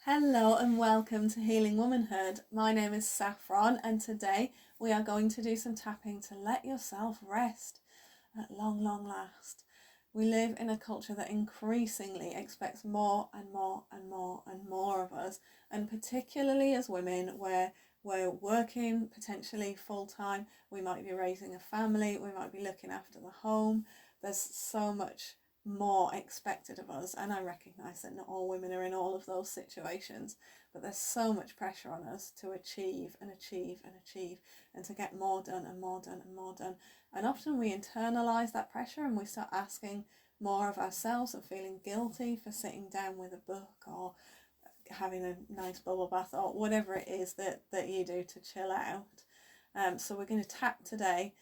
Hello and welcome to Healing Womanhood. My name is Saffron and today we are going to do some tapping to let yourself rest at long, long last. We live in a culture that increasingly expects more and more and more and more of us, and particularly as women where we're working potentially full time, we might be raising a family, we might be looking after the home. There's so much more expected of us, and I recognise that not all women are in all of those situations, but there's so much pressure on us to achieve and achieve and achieve and to get more done and more done and more done. And often we internalise that pressure and we start asking more of ourselves and feeling guilty for sitting down with a book or having a nice bubble bath or whatever it is that you do to chill out. So we're going to tap today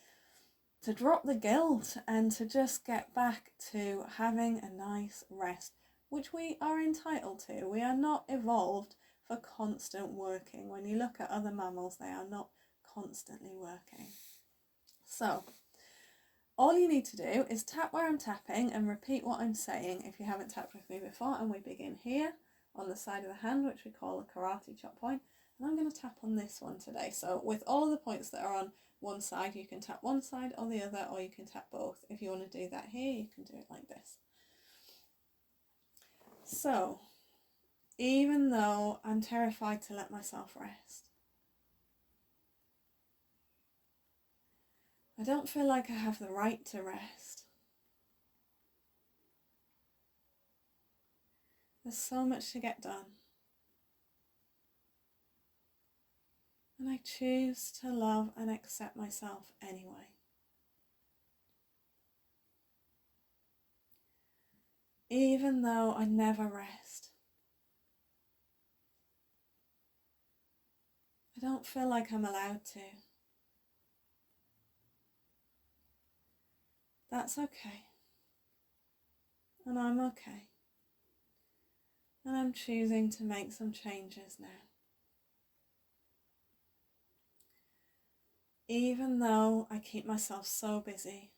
to drop the guilt and to just get back to having a nice rest, which we are entitled to. We are not evolved for constant working. When you look at other mammals, they are not constantly working. So all you need to do is tap where I'm tapping and repeat what I'm saying if you haven't tapped with me before. And we begin here on the side of the hand, which we call a karate chop point. And I'm going to tap on this one today. So with all of the points that are on one side, you can tap one side or the other, or you can tap both. If you want to do that here, you can do it like this. So even though I'm terrified to let myself rest, I don't feel like I have the right to rest. There's so much to get done. And I choose to love and accept myself anyway. Even though I never rest, I don't feel like I'm allowed to. That's okay. And I'm okay. And I'm choosing to make some changes now. Even though I keep myself so busy,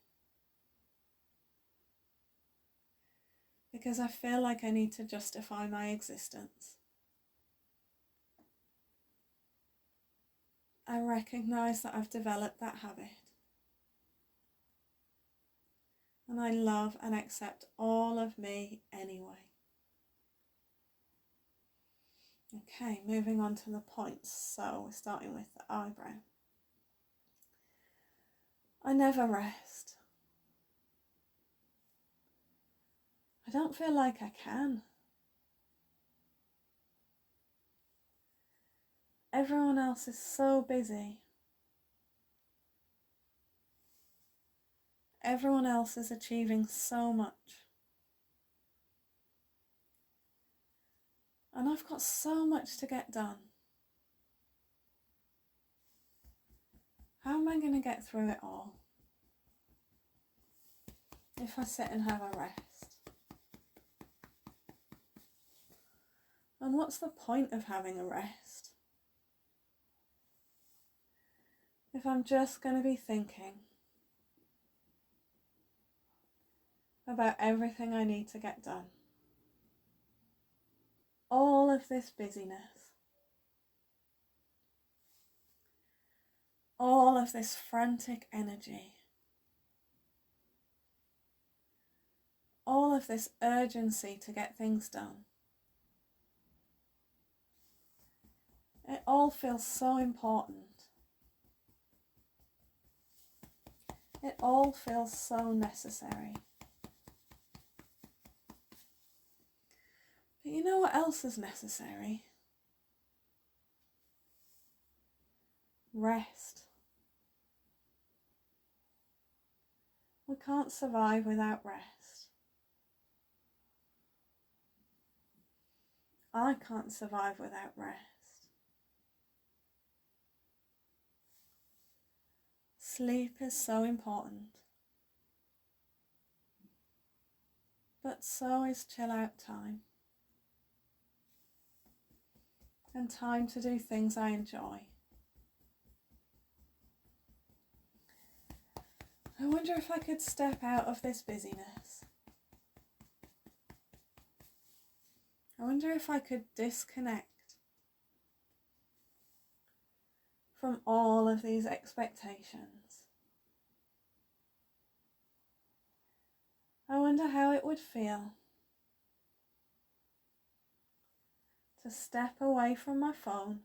because I feel like I need to justify my existence. I recognise that I've developed that habit. And I love and accept all of me anyway. Okay, moving on to the points. So we're starting with the eyebrow. I never rest. I don't feel like I can. Everyone else is so busy. Everyone else is achieving so much. And I've got so much to get done. How am I going to get through it all if I sit and have a rest? And what's the point of having a rest if I'm just going to be thinking about everything I need to get done? All of this busyness, all of this frantic energy, all of this urgency to get things done. It all feels so important. It all feels so necessary. But you know what else is necessary? Rest. We can't survive without rest. I can't survive without rest. Sleep is so important. But so is chill out time. And time to do things I enjoy. I wonder if I could step out of this busyness. I wonder if I could disconnect from all of these expectations. I wonder how it would feel to step away from my phone,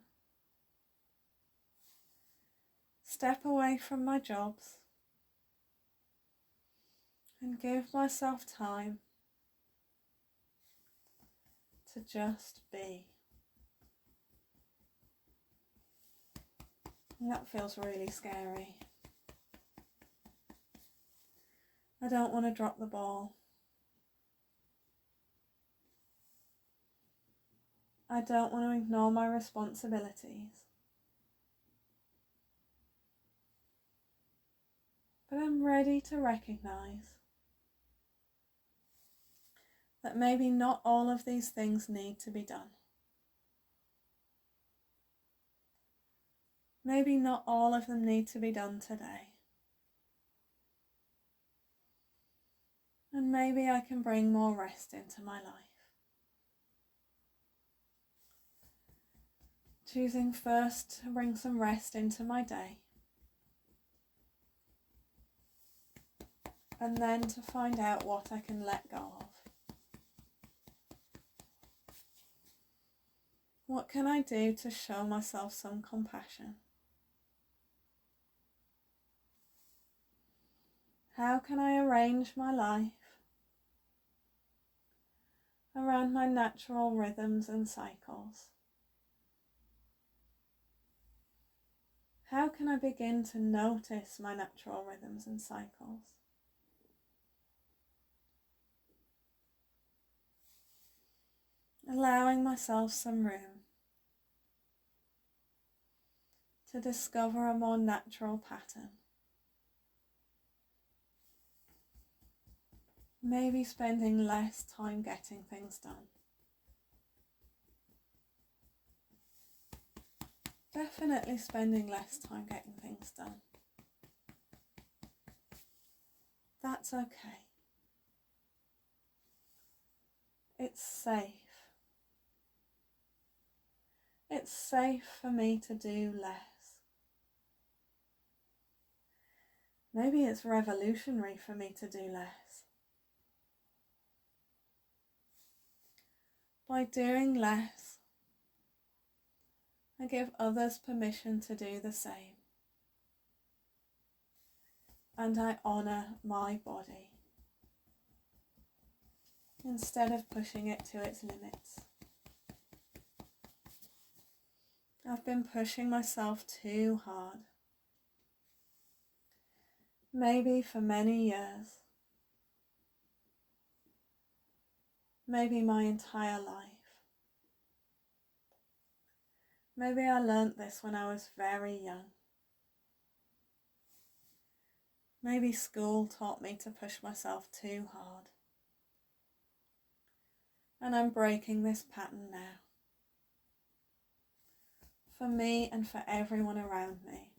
step away from my jobs, and give myself time to just be. And that feels really scary. I don't want to drop the ball. I don't want to ignore my responsibilities. But I'm ready to recognize that maybe not all of these things need to be done. Maybe not all of them need to be done today. And maybe I can bring more rest into my life. Choosing first to bring some rest into my day. And then to find out what I can let go of. What can I do to show myself some compassion? How can I arrange my life around my natural rhythms and cycles? How can I begin to notice my natural rhythms and cycles? Allowing myself some room to discover a more natural pattern. Maybe spending less time getting things done. Definitely spending less time getting things done. That's okay. It's safe. It's safe for me to do less. Maybe it's revolutionary for me to do less. By doing less, I give others permission to do the same. And I honour my body instead of pushing it to its limits. I've been pushing myself too hard. Maybe for many years. Maybe my entire life. Maybe I learnt this when I was very young. Maybe school taught me to push myself too hard. And I'm breaking this pattern now. For me and for everyone around me.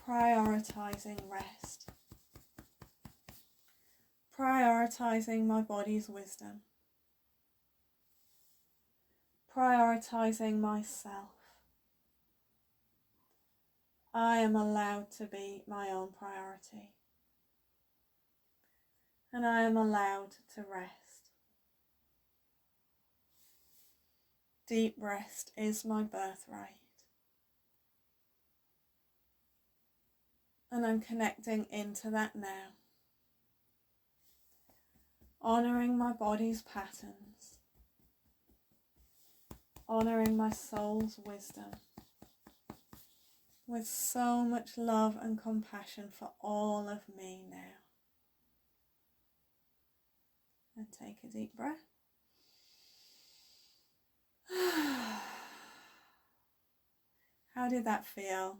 Prioritizing rest. Prioritizing my body's wisdom. Prioritizing myself. I am allowed to be my own priority. And I am allowed to rest. Deep rest is my birthright. And I'm connecting into that now. Honouring my body's patterns. Honouring my soul's wisdom. With so much love and compassion for all of me now. And take a deep breath. How did that feel?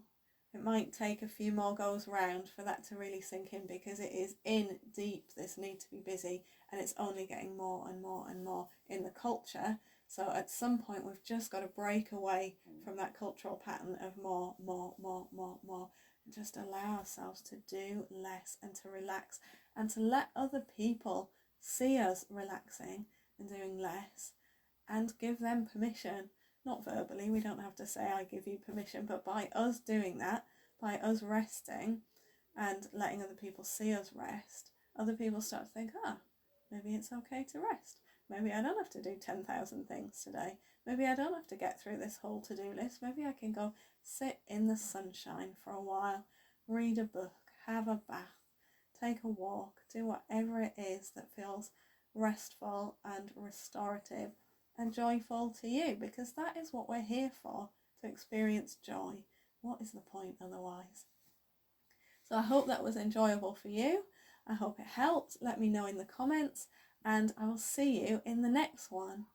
It might take a few more goes round for that to really sink in, because it is in deep, this need to be busy, and it's only getting more and more and more in the culture. So at some point we've just got to break away from that cultural pattern of more, and just allow ourselves to do less and to relax and to let other people see us relaxing and doing less, and give them permission. Not verbally, we don't have to say I give you permission, but by us doing that, by us resting and letting other people see us rest, other people start to think, maybe it's okay to rest. Maybe I don't have to do 10,000 things today. Maybe I don't have to get through this whole to-do list. Maybe I can go sit in the sunshine for a while, read a book, have a bath, take a walk, do whatever it is that feels restful and restorative and joyful to you, because that is what we're here for, to experience joy. What is the point otherwise? So I hope that was enjoyable for you. I hope it helped. Let me know in the comments, and I will see you in the next one.